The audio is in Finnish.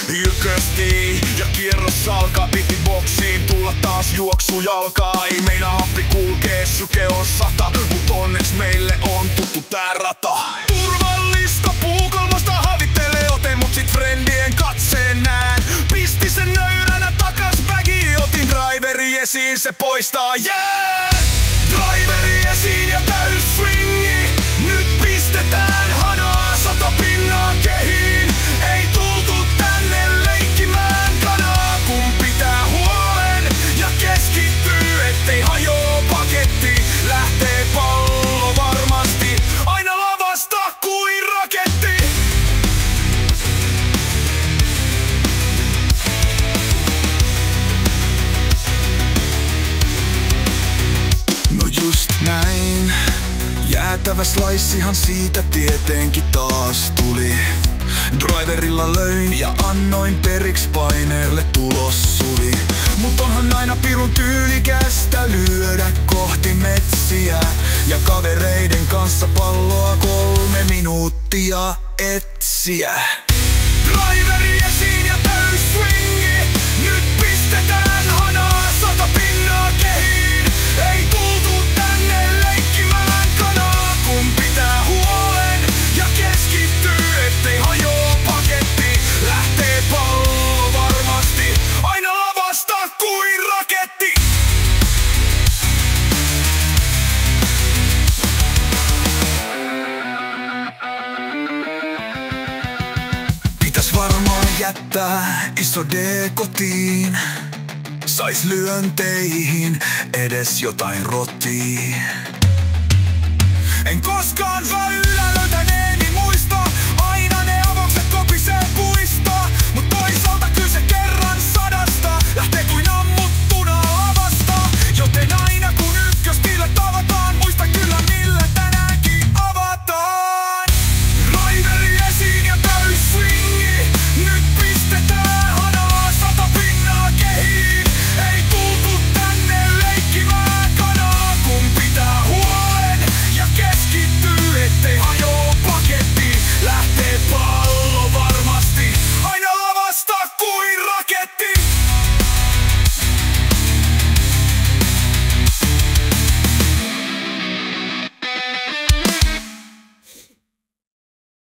Jykösti ja kierros alkaa, piti boksiin tulla taas juoksujalkaa. Ei meinaa appi kulkee, syke on 100, mut onneks meille on tuttu tää rata. Turvallista puukolmosta havittelee ote, mut sit friendien katseen näen. Pisti sen nöyränä takas väkiin, otin driveri esiin, se poistaa Driveri esiin ja täys swingi. Nyt pistetään hanaa, 100 pinnaa kehiin. Ei tultu tänne leikkimään kanaa, kun pitää huolen ja keskittyy, ettei hajoo paketti. Lähtee pallo varmasti aina lavasta kuin raketti. No just näin. Jäätävä slaissihan siitä tietenkin taas tuli. Driverilla löin ja annoin periksi paineelle tulos suli. Mut onhan aina pirun tyylikästä lyödä kohti metsiä ja kavereiden kanssa palloa 3 minuuttia etsiä. Driveri esiin ja täys swingi. Nyt pistetään hanaa, 100 pinnaa kehiin. Ei tultu tänne leikkimään kanaa, kun pitää huolen ja keskittyy, ettei hajoo paketti. Lähtee pallo varmasti aina lavasta kuin raketti. Pitäis varmaan jättää iso D kotiin. Sais lyönteihin edes jotain rotiin. En koskaan